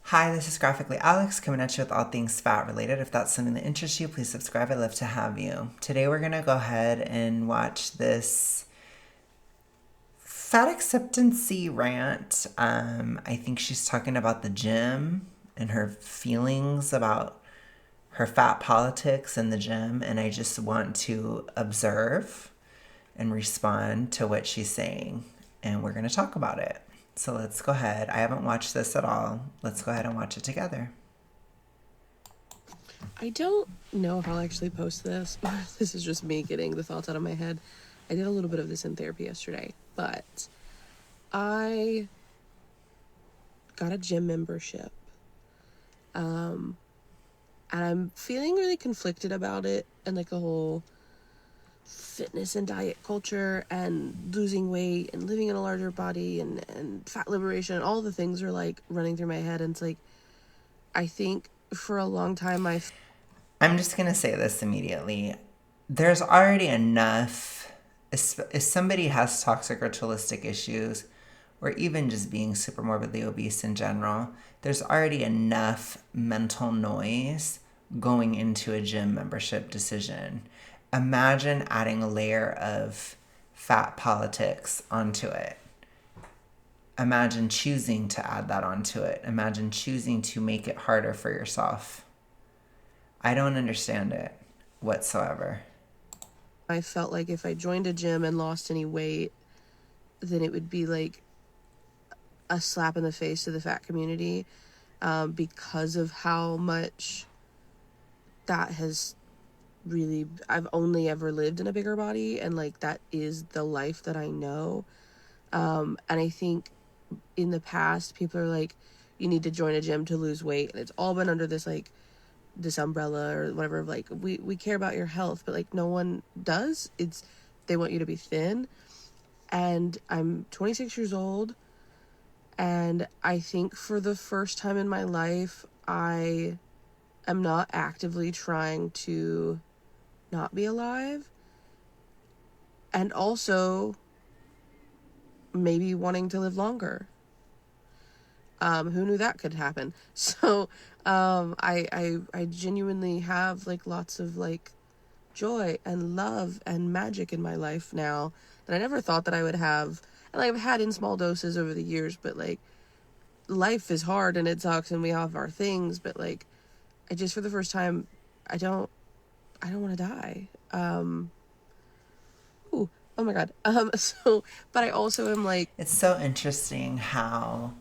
Hi, this is Graphically Alex coming at you with all things fat related. If that's something that interests you, please subscribe. I'd love to have you. Today we're going to go ahead and watch this fat acceptancy rant. I think she's talking about the gym and her feelings about her fat politics in the gym. And I just want to observe and respond to what she's saying. And we're going to talk about it. So let's go ahead. I haven't watched this at all. Let's go ahead and watch it together. I don't know if I'll actually post this. This is just me getting the thoughts out of my head. I did a little bit of this in therapy yesterday, but I got a gym membership. And I'm feeling really conflicted about it and like the whole fitness and diet culture and losing weight and living in a larger body and fat liberation and all the things are like running through my head. And it's like, I think for a long time I'm just going to say this immediately. There's already enough, if somebody has toxic ritualistic issues, or even just being super morbidly obese in general, there's already enough mental noise going into a gym membership decision. Imagine adding a layer of fat politics onto it. Imagine choosing to add that onto it. Imagine choosing to make it harder for yourself. I don't understand it whatsoever. I felt like if I joined a gym and lost any weight, then it would be like a slap in the face to the fat community, because of how much that has really, I've only ever lived in a bigger body, and like that is the life that I know. And I think in the past, people are like, you need to join a gym to lose weight, and it's all been under this like this umbrella or whatever, like we care about your health, but like no one does. It's they want you to be thin. And I'm 26 years old, and I think for the first time in my life I am not actively trying to not be alive, and also maybe wanting to live longer. Who knew that could happen? So I genuinely have like lots of like joy and love and magic in my life now that I never thought that I would have. And like, I've had in small doses over the years, but like life is hard and it sucks and we have our things, but like I just for the first time I don't want to die. Ooh, oh my god. So but I also am like, It's so interesting how,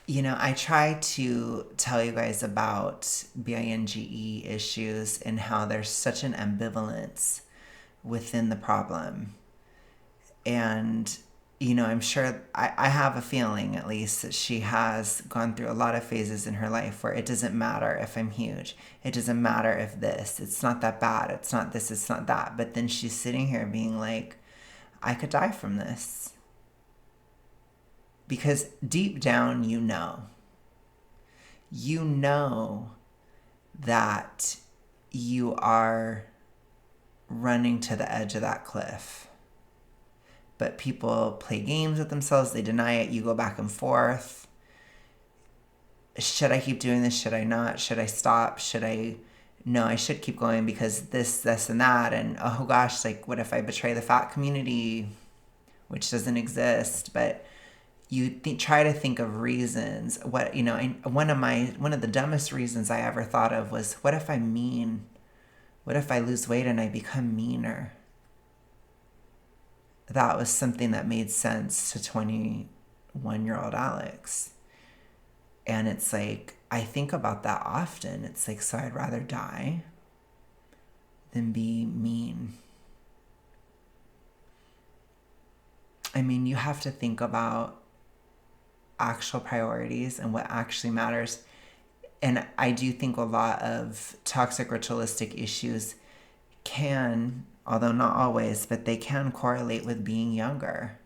I try to tell you guys about BINGE issues and how there's such an ambivalence within the problem. And, I'm sure I have a feeling at least that she has gone through a lot of phases in her life where it doesn't matter if I'm huge. It doesn't matter if it's not that bad. It's not this, it's not that. But then she's sitting here being like, I could die from this. Because deep down, you know that you are running to the edge of that cliff. But people play games with themselves, they deny it, you go back and forth. Should I keep doing this? Should I not? Should I stop? No, I should keep going because this, and that. And oh gosh, like, what if I betray the fat community, which doesn't exist? But you try to think of reasons. One of the dumbest reasons I ever thought of was, what if I'm mean? What if I lose weight and I become meaner? That was something that made sense to 21-year-old Alex. And it's like, I think about that often. It's like, so I'd rather die than be mean. I mean, you have to think about actual priorities and what actually matters. And I do think a lot of toxic ritualistic issues can, although not always, but they can correlate with being younger.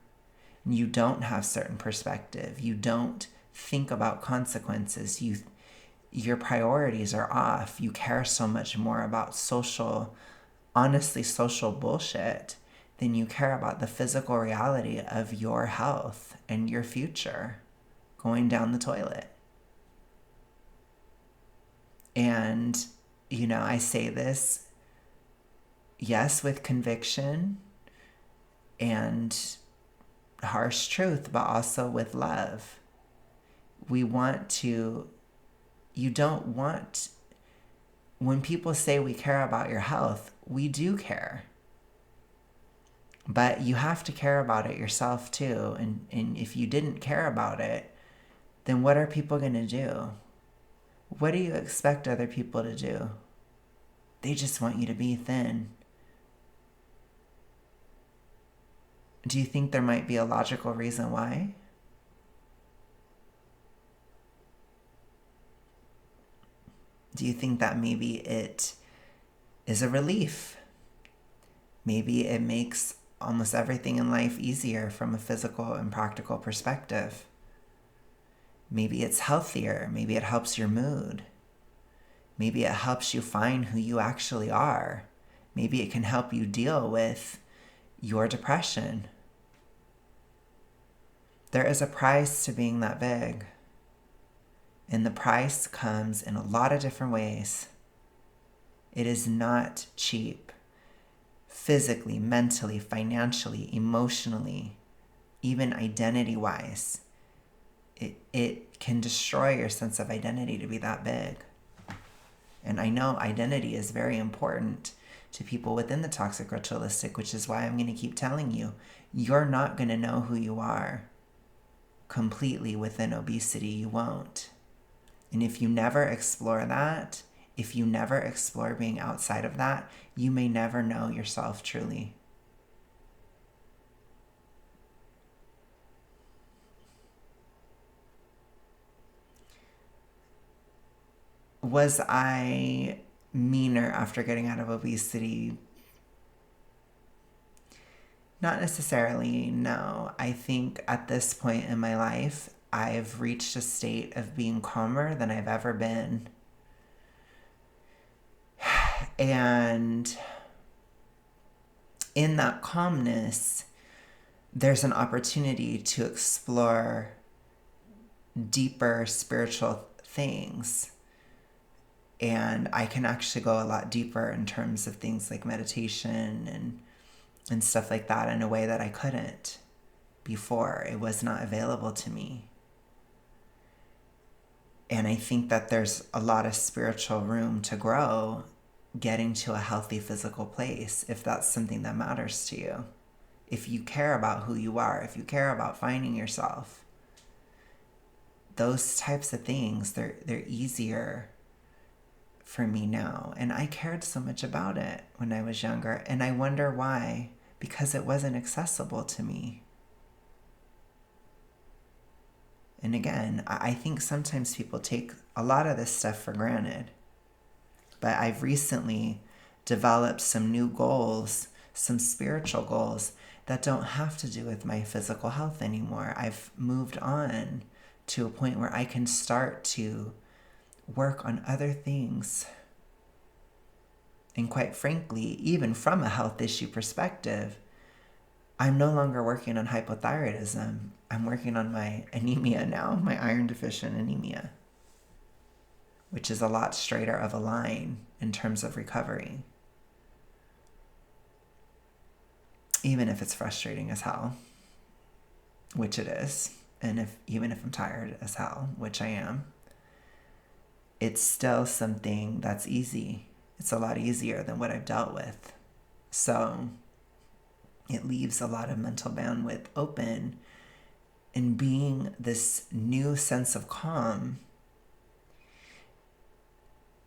You don't have certain perspective. You don't think about consequences. Your priorities are off. You care so much more about honestly social bullshit than you care about the physical reality of your health and your future going down the toilet. And, I say this, yes, with conviction and harsh truth, but also with love. You don't want, when people say we care about your health, we do care. But you have to care about it yourself too. And if you didn't care about it, then what are people going to do? What do you expect other people to do? They just want you to be thin. Do you think there might be a logical reason why? Do you think that maybe it is a relief? Maybe it makes almost everything in life easier from a physical and practical perspective. Maybe it's healthier. Maybe it helps your mood. Maybe it helps you find who you actually are. Maybe it can help you deal with your depression. There is a price to being that big. And the price comes in a lot of different ways. It is not cheap. Physically, mentally, financially, emotionally, even identity-wise. It can destroy your sense of identity to be that big. And I know identity is very important to people within the toxic ritualistic, which is why I'm going to keep telling you, you're not going to know who you are completely within obesity. You won't. And if you never explore that, if you never explore being outside of that, you may never know yourself truly. Was I meaner after getting out of obesity? Not necessarily, no. I think at this point in my life, I've reached a state of being calmer than I've ever been. And in that calmness, there's an opportunity to explore deeper spiritual things. And I can actually go a lot deeper in terms of things like meditation and stuff like that in a way that I couldn't before. It was not available to me. And I think that there's a lot of spiritual room to grow getting to a healthy physical place, if that's something that matters to you. If you care about who you are, if you care about finding yourself, those types of things, they're easier for me now. And I cared so much about it when I was younger. And I wonder why. Because it wasn't accessible to me. And again, I think sometimes people take a lot of this stuff for granted. But I've recently developed some new goals, some spiritual goals that don't have to do with my physical health anymore. I've moved on to a point where I can start to work on other things. And quite frankly, even from a health issue perspective, I'm no longer working on hypothyroidism. I'm working on my anemia now, my iron deficient anemia, which is a lot straighter of a line in terms of recovery. Even if it's frustrating as hell, which it is, and even if I'm tired as hell, which I am, it's still something that's easy. It's a lot easier than what I've dealt with. So it leaves a lot of mental bandwidth open, and being this new sense of calm,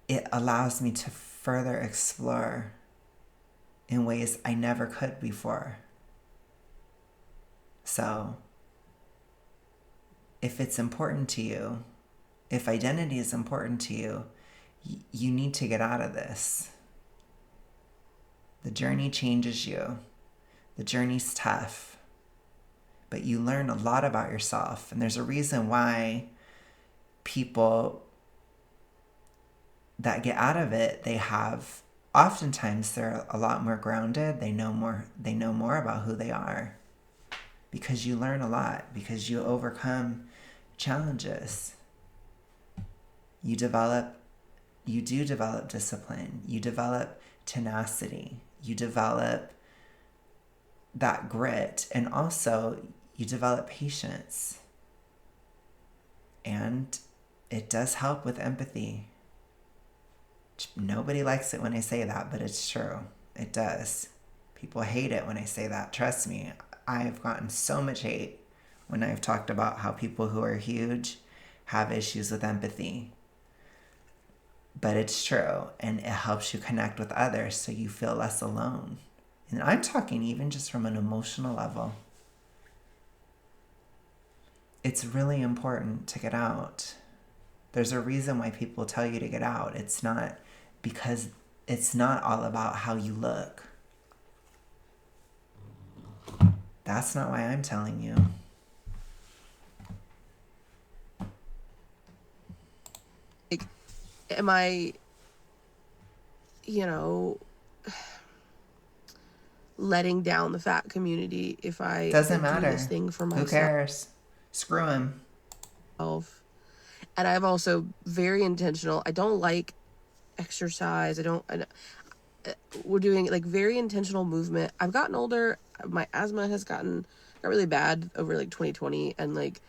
it allows me to further explore in ways I never could before. So if it's important to you, if identity is important to you, you need to get out of this. The journey changes you. The journey's tough. But you learn a lot about yourself. And there's a reason why people that get out of it, oftentimes they're a lot more grounded. They know more about who they are. Because you learn a lot. Because you overcome challenges. You develop you do develop discipline. You develop tenacity. You develop that grit. And also, you develop patience. And it does help with empathy. Nobody likes it when I say that, but it's true. It does. People hate it when I say that. Trust me, I've gotten so much hate when I've talked about how people who are huge have issues with empathy. But it's true, and it helps you connect with others so you feel less alone. And I'm talking even just from an emotional level. It's really important to get out. There's a reason why people tell you to get out. It's not because it's not all about how you look. That's not why I'm telling you. Like, am I, letting down the fat community if I Doesn't do matter. this thing for Who myself? cares? Screw him. And I'm also very intentional. I don't like exercise. We're doing like very intentional movement. I've gotten older. My asthma got really bad over like 2020, and like,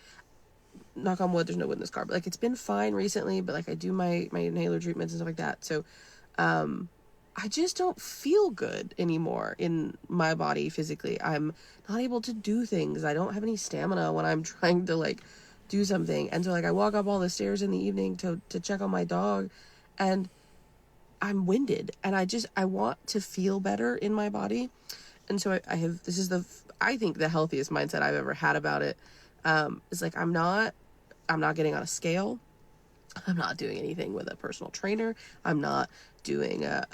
knock on wood, there's no wood in this car, but like, it's been fine recently. But like, I do my inhaler treatments and stuff like that. So I just don't feel good anymore in my body physically. I'm not able to do things. I don't have any stamina when I'm trying to like do something. And so like, I walk up all the stairs in the evening to check on my dog, and I'm winded, and I want to feel better in my body. And so I have, this is I think the healthiest mindset I've ever had about it. It's like, I'm not getting on a scale. I'm not doing anything with a personal trainer. I'm not doing a,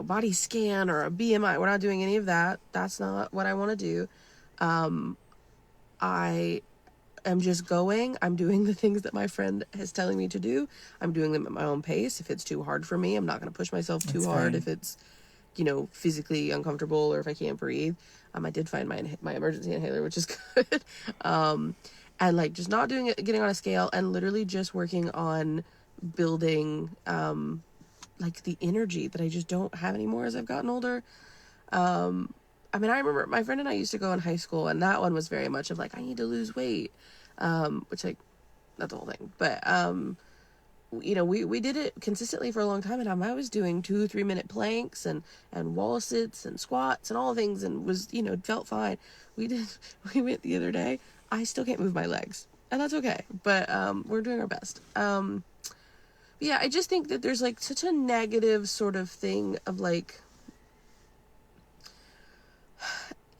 body scan or a BMI. We're not doing any of that. That's not what I want to do. I am just going. I'm doing the things that my friend is telling me to do. I'm doing them at my own pace. If it's too hard for me, I'm not going to push myself too hard. If it's, physically uncomfortable, or if I can't breathe. I did find my emergency inhaler, which is good. And like, just not doing it, getting on a scale, and literally just working on building, like, the energy that I just don't have anymore as I've gotten older. I remember my friend and I used to go in high school, and that one was very much of like, I need to lose weight, which, like, that's the whole thing. But we did it consistently for a long time, and I was doing 2-3 minute planks and wall sits and squats and all things, and was, felt fine. We went the other day. I still can't move my legs, and that's okay, but we're doing our best. Yeah, I just think that there's like such a negative sort of thing of like,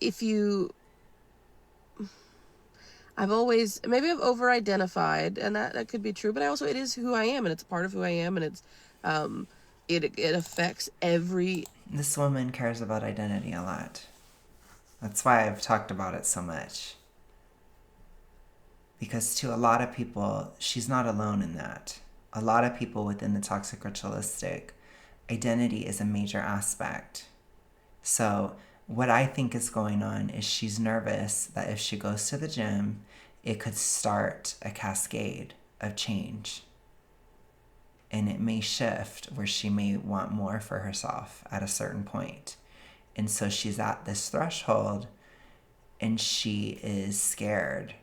if you, I've always, maybe I've over identified, and that could be true, but it is who I am, and it's a part of who I am, and it's it affects every. This woman cares about identity a lot. That's why I've talked about it so much. Because to a lot of people, she's not alone in that. A lot of people within the toxic ritualistic, identity is a major aspect. So what I think is going on is she's nervous that if she goes to the gym, it could start a cascade of change. And it may shift where she may want more for herself at a certain point. And so she's at this threshold, and she is scared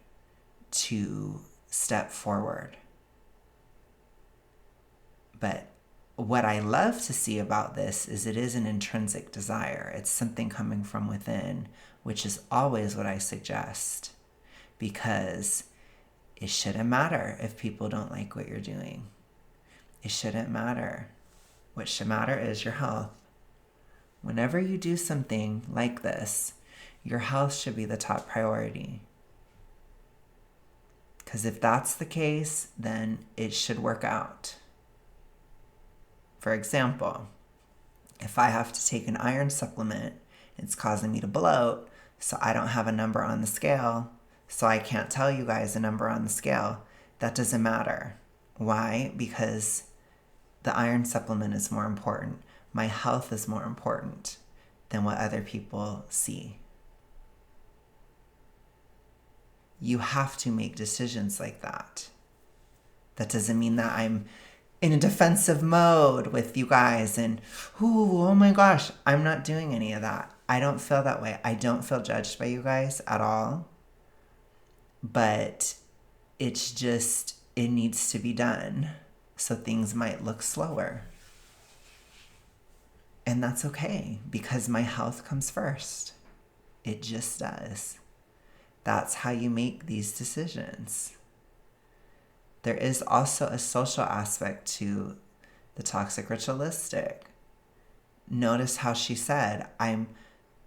to step forward. But what I love to see about this is it is an intrinsic desire. It's something coming from within, which is always what I suggest, because it shouldn't matter if people don't like what you're doing. It shouldn't matter. What should matter is your health. Whenever you do something like this, your health should be the top priority. Because if that's the case, then it should work out. For example, if I have to take an iron supplement, it's causing me to bloat, so I don't have a number on the scale, so I can't tell you guys a number on the scale. That doesn't matter. Why? Because the iron supplement is more important. My health is more important than what other people see. You have to make decisions like that. That doesn't mean that I'm in a defensive mode with you guys and, ooh, oh my gosh, I'm not doing any of that. I don't feel that way. I don't feel judged by you guys at all. But it's just, it needs to be done. So things might look slower. And that's okay because my health comes first. It just does. That's how you make these decisions. There is also a social aspect to the toxic ritualistic. Notice how she said, I'm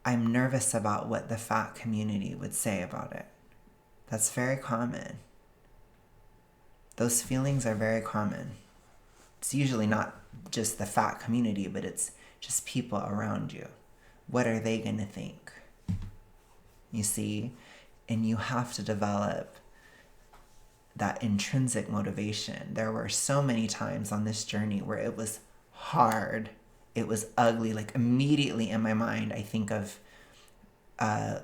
nervous about what the fat community would say about it. That's very common. Those feelings are very common. It's usually not just the fat community, but it's just people around you. What are they going to think? You see? And you have to develop that intrinsic motivation. There were so many times on this journey where it was hard. It was ugly. Like immediately in my mind, I think of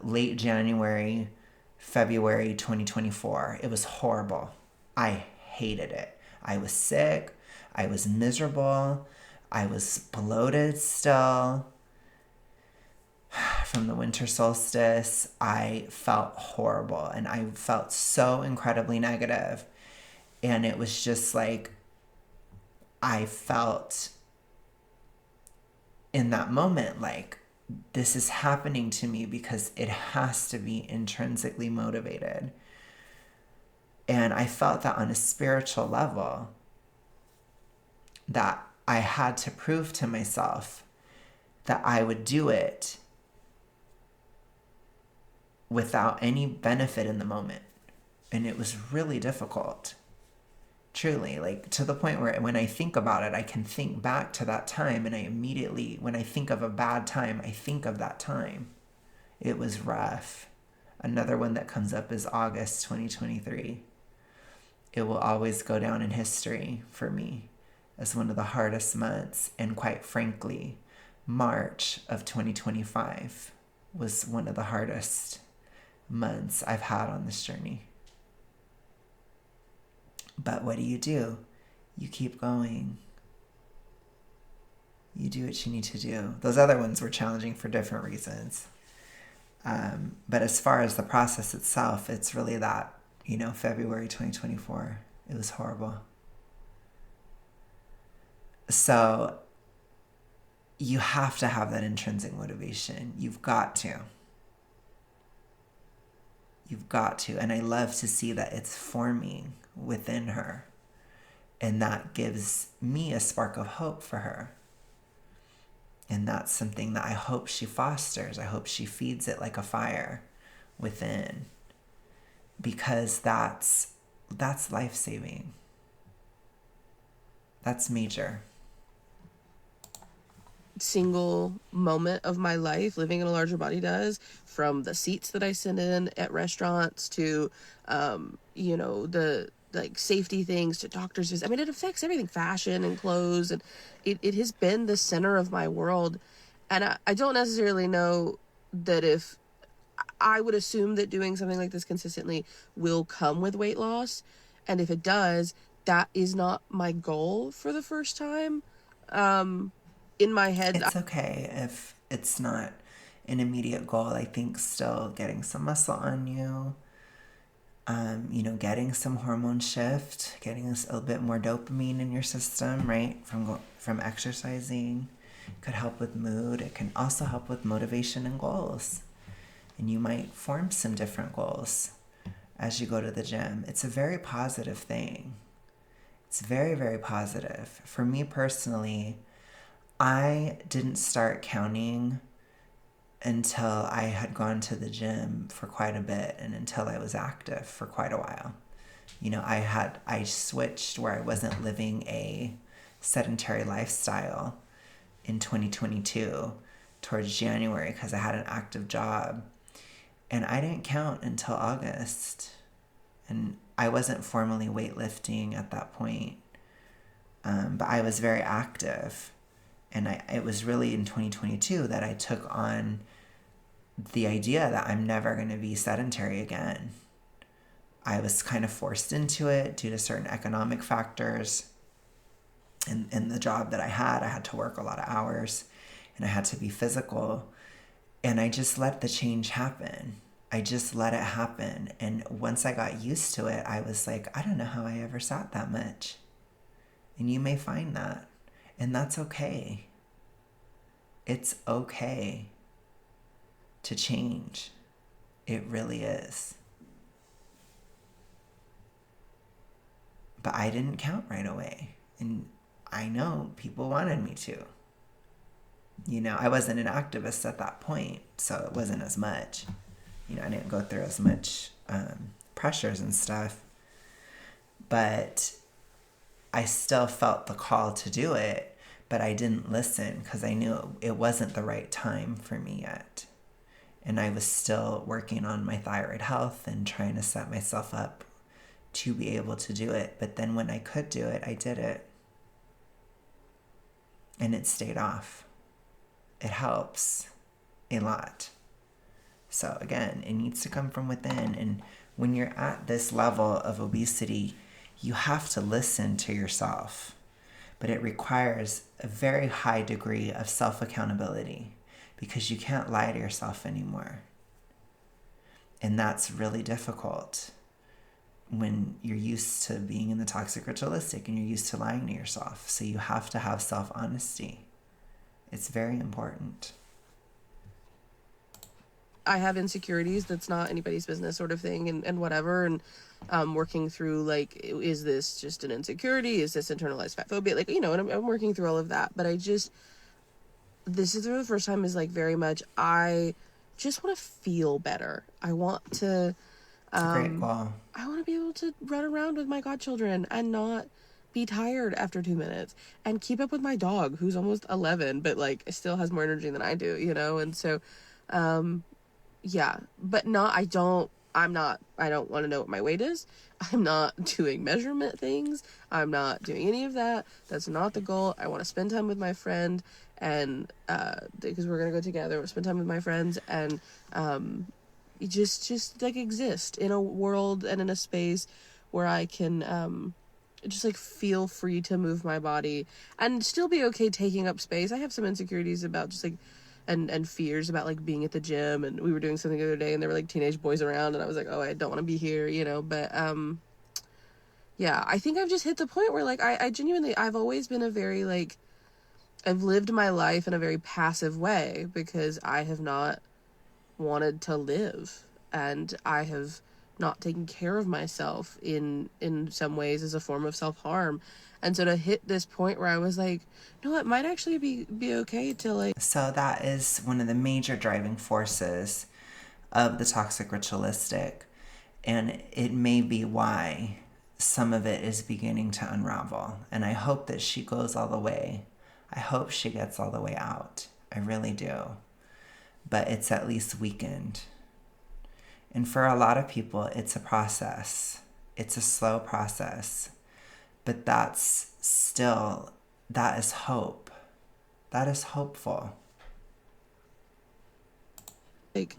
late January, February 2024. It was horrible. I hated it. I was sick. I was miserable. I was bloated still. From the winter solstice, I felt horrible and I felt so incredibly negative. And it was just like, I felt in that moment like, this is happening to me because it has to be intrinsically motivated. And I felt that on a spiritual level, that I had to prove to myself that I would do it without any benefit in the moment. And it was really difficult. Truly, like to the point where when I think about it, I can think back to that time and I immediately, when I think of a bad time, I think of that time. It was rough. Another one that comes up is August 2023. It will always go down in history for me as one of the hardest months. And quite frankly, March of 2025 was one of the hardest months I've had on this journey. But what do? You keep going. You do what you need to do. Those other ones were challenging for different reasons. But as far as the process itself, it's really that, February 2024, it was horrible. So you have to have that intrinsic motivation. You've got to. You've got to. And I love to see that it's forming within her. And that gives me a spark of hope for her. And that's something that I hope she fosters. I hope she feeds it like a fire within. Because that's life-saving. That's major. Single moment of my life living in a larger body does, from the seats that I sit in at restaurants to the like safety things to doctors visits. I mean, it affects everything, fashion and clothes, and it has been the center of my world. And I don't necessarily know that if I would assume that doing something like this consistently will come with weight loss, and if it does, that is not my goal for the first time. In my head, It's okay if it's not an immediate goal. I think still getting some muscle on you, getting some hormone shift, getting a little bit more dopamine in your system, right, from exercising, could help with mood. It can also help with motivation and goals. And you might form some different goals as you go to the gym. It's a very positive thing. It's very, very positive. For me personally, I didn't start counting until I had gone to the gym for quite a bit and until I was active for quite a while. I switched where I wasn't living a sedentary lifestyle in 2022 towards January because I had an active job. And I didn't count until August. And I wasn't formally weightlifting at that point. But I was very active. And it was really in 2022 that I took on the idea that I'm never going to be sedentary again. I was kind of forced into it due to certain economic factors. in the job that I had to work a lot of hours and I had to be physical. And I just let the change happen. I just let it happen. And once I got used to it, I was like, I don't know how I ever sat that much. And you may find that. And that's okay. It's okay to change. It really is. But I didn't count right away. And I know people wanted me to. You know, I wasn't an activist at that point, so it wasn't as much. You know, I didn't go through as much pressures and stuff. But I still felt the call to do it, but I didn't listen because I knew it wasn't the right time for me yet. And I was still working on my thyroid health and trying to set myself up to be able to do it. But then when I could do it, I did it. And it stayed off. It helps a lot. So again, it needs to come from within. And when you're at this level of obesity, you have to listen to yourself. But it requires a very high degree of self-accountability because you can't lie to yourself anymore. And that's really difficult when you're used to being in the toxic ritualistic and you're used to lying to yourself. So you have to have self-honesty. It's very important. I have insecurities that's not anybody's business sort of thing and whatever. And working through, like, is this just an insecurity? Is this internalized fat phobia? Like, you know, and I'm working through all of that. But this is for the first time is like very much, I just want to feel better. I want to, It's a great goal. I want to be able to run around with my godchildren and not be tired after 2 minutes and keep up with my dog who's almost 11, but like still has more energy than I do, you know? And so, yeah, but I don't want to know what my weight is. I'm not doing measurement things. I'm not doing any of that. That's not the goal. I want to spend time with my friend and, because we're going to go together, we'll spend time with my friends and, just like exist in a world and in a space where I can, just like feel free to move my body and still be okay taking up space. I have some insecurities about just like and fears about like being at the gym, and we were doing something the other day and there were like teenage boys around and I was like, oh, I don't want to be here, you know. But yeah, I think I've just hit the point where like I genuinely, I've always been a very like, I've lived my life in a very passive way because I have not wanted to live, and I have not taken care of myself in some ways as a form of self-harm. And so to hit this point where I was like, no, it might actually be okay to like. So that is one of the major driving forces of the toxic ritualistic. And it may be why some of it is beginning to unravel. And I hope that she goes all the way. I hope she gets all the way out. I really do. But it's at least weakened. And for a lot of people, it's a process. It's a slow process. But that is hope. That is hopeful. Like,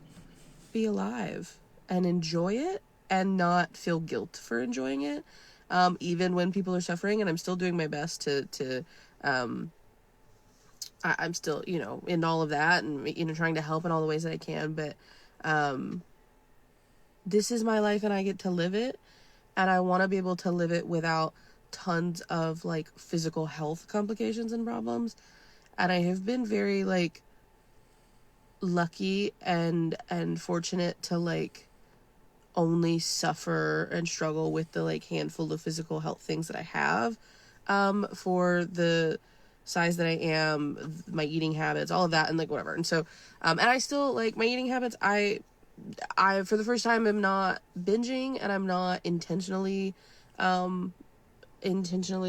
be alive and enjoy it and not feel guilt for enjoying it, even when people are suffering. And I'm still doing my best to I'm still, you know, in all of that and, you know, trying to help in all the ways that I can. But this is my life and I get to live it. And I want to be able to live it without tons of like physical health complications and problems. And I have been very like lucky and fortunate to like only suffer and struggle with the like handful of physical health things that I have, for the size that I am, my eating habits, all of that, and like whatever. And so, and I still like my eating habits. I for the first time am not binging, and I'm not intentionally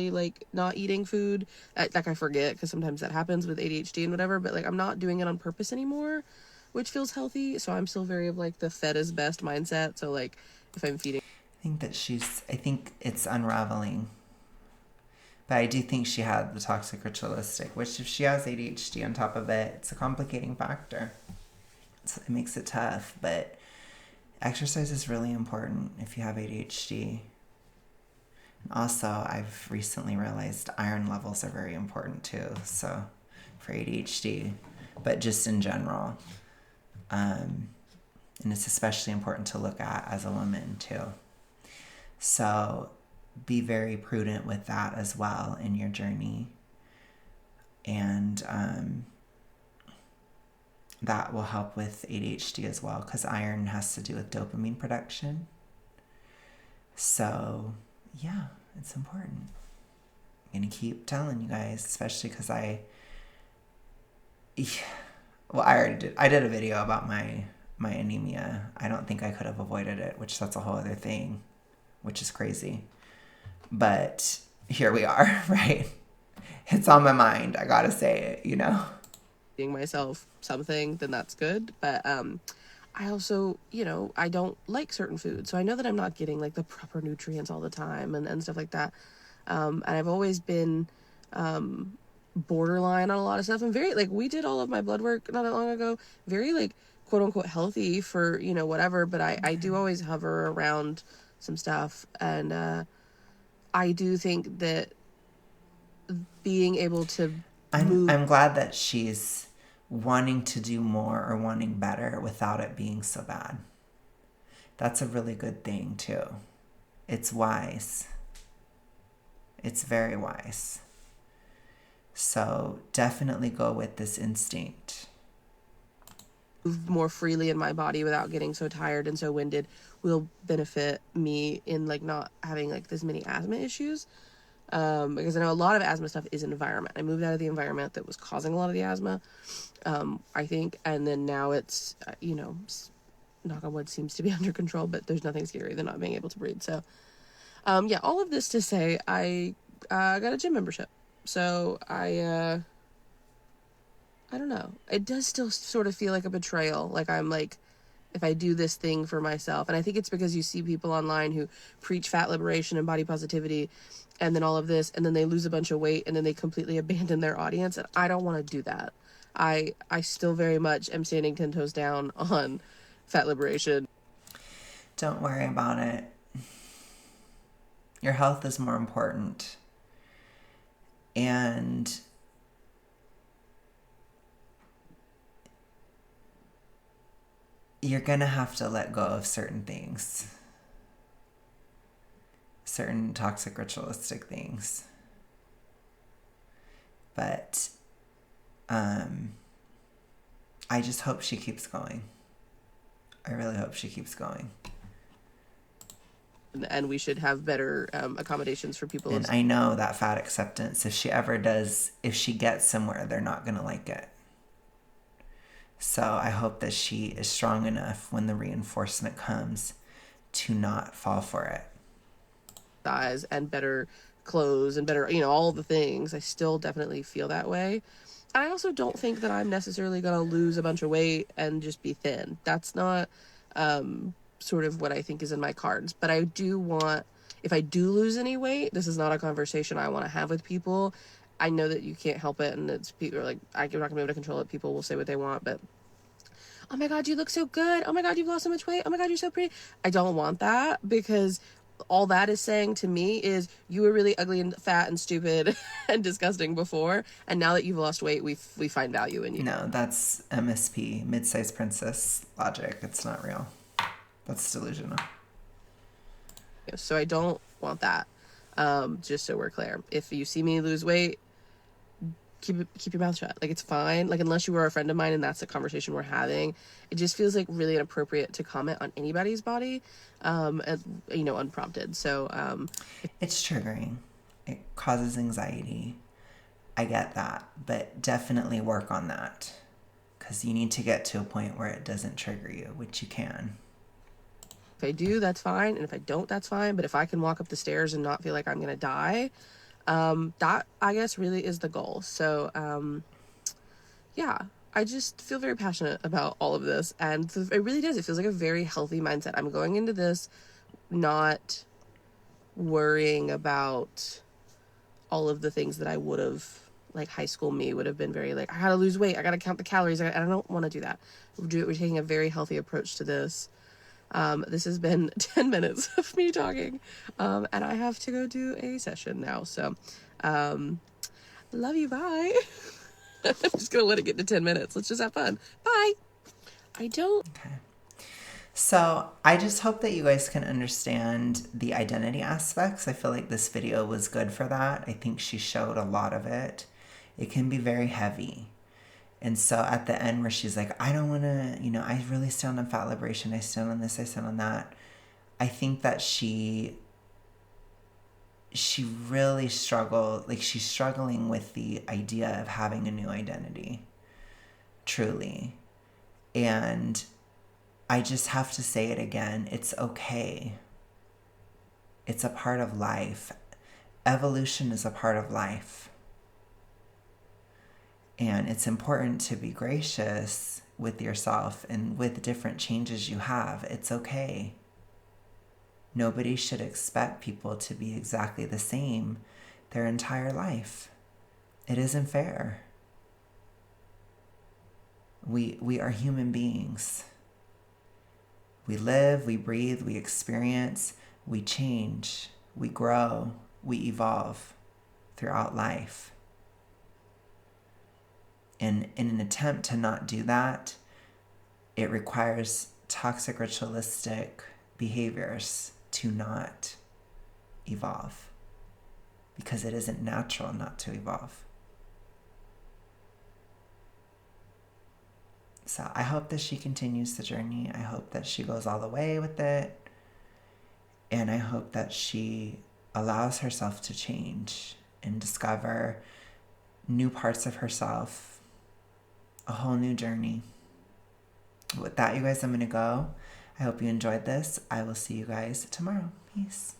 like not eating food. Like I forget because sometimes that happens with ADHD and whatever, but like I'm not doing it on purpose anymore, which feels healthy. So I'm still very of like the fed is best mindset. So like if I'm feeding, I think it's unraveling. But I do think she had the toxic ritualistic, which if she has ADHD on top of it, it's a complicating factor. So it makes it tough. But exercise is really important if you have ADHD. Also, I've recently realized iron levels are very important too. So, for ADHD, but just in general. And it's especially important to look at as a woman too. So, be very prudent with that as well in your journey. And that will help with ADHD as well, because iron has to do with dopamine production. So, yeah, it's important. I'm going to keep telling you guys, especially because well, I already did. I did a video about my anemia. I don't think I could have avoided it, which that's a whole other thing, which is crazy. But here we are, right? It's on my mind. I gotta say it, you know? Being myself something, then that's good. But I also, I don't like certain foods. So I know that I'm not getting like the proper nutrients all the time and stuff like that. And I've always been borderline on a lot of stuff. And very, like, we did all of my blood work not that long ago, very, like, quote unquote healthy for, whatever. But I do always hover around some stuff. And I do think that being able to move. I'm glad that she's wanting to do more or wanting better without it being so bad. That's a really good thing too. It's wise. It's very wise. So definitely go with this instinct. Move more freely in my body without getting so tired and so winded will benefit me in like not having like this many asthma issues. Because I know a lot of asthma stuff is environment. I moved out of the environment that was causing a lot of the asthma, I think, and then now it's knock on wood, seems to be under control, but there's nothing scarier than not being able to breathe. So yeah, all of this to say, I got a gym membership, so I don't know. It does still sort of feel like a betrayal. Like I'm like, if I do this thing for myself. And I think it's because you see people online who preach fat liberation and body positivity and then all of this, and then they lose a bunch of weight and then they completely abandon their audience. And I don't want to do that. I still very much am standing 10 toes down on fat liberation. Don't worry about it. Your health is more important. And you're going to have to let go of certain things, certain toxic ritualistic things. But I just hope she keeps going. I really hope she keeps going. And we should have better accommodations for people. And I know that fat acceptance, if she gets somewhere, they're not going to like it. So I hope that she is strong enough when the reinforcement comes to not fall for it. Size and better clothes and better, all the things. I still definitely feel that way. I also don't think that I'm necessarily going to lose a bunch of weight and just be thin. That's not sort of what I think is in my cards. But I do want, if I do lose any weight, this is not a conversation I want to have with people. I know that you can't help it, and it's people are like, I'm not gonna be able to control it. People will say what they want, but oh my god, you look so good. Oh my god, you've lost so much weight. Oh my god, you're so pretty. I don't want that, because all that is saying to me is you were really ugly and fat and stupid and disgusting before, and now that you've lost weight, we find value in you. No, that's MSP, mid-sized princess logic. It's not real. That's delusional. So I don't want that. Just so we're clear, if you see me lose weight, keep your mouth shut. Like, it's fine. Like, unless you were a friend of mine and that's the conversation we're having, it just feels like really inappropriate to comment on anybody's body, unprompted. So it's triggering. It causes anxiety. I get that, but definitely work on that, because you need to get to a point where it doesn't trigger you, which you can. If I do, that's fine, and if I don't, that's fine. But if I can walk up the stairs and not feel like I'm gonna die, that I guess really is the goal. So yeah, I just feel very passionate about all of this, and it really does. It feels like a very healthy mindset. I'm going into this not worrying about all of the things that I would have, like high school me would have been very like, I gotta lose weight, I gotta count the calories. I don't want to do that. We're taking a very healthy approach to this. This has been 10 minutes of me talking, and I have to go do a session now. So, love you. Bye. I'm just going to let it get to 10 minutes. Let's just have fun. Bye. I don't. Okay. So I just hope that you guys can understand the identity aspects. I feel like this video was good for that. I think she showed a lot of it. It can be very heavy. And so at the end where she's like, I don't want to, I really stand on fat liberation. I stand on this, I stand on that. I think that she really struggled, like she's struggling with the idea of having a new identity, truly. And I just have to say it again. It's okay. It's a part of life. Evolution is a part of life. And it's important to be gracious with yourself and with different changes you have. It's okay. Nobody should expect people to be exactly the same their entire life. It isn't fair. We are human beings. We live, we breathe, we experience, we change, we grow, we evolve throughout life. And in an attempt to not do that, it requires toxic ritualistic behaviors to not evolve, because it isn't natural not to evolve. So I hope that she continues the journey. I hope that she goes all the way with it. And I hope that she allows herself to change and discover new parts of herself, a whole new journey. With that, you guys, I'm going to go. I hope you enjoyed this. I will see you guys tomorrow. Peace.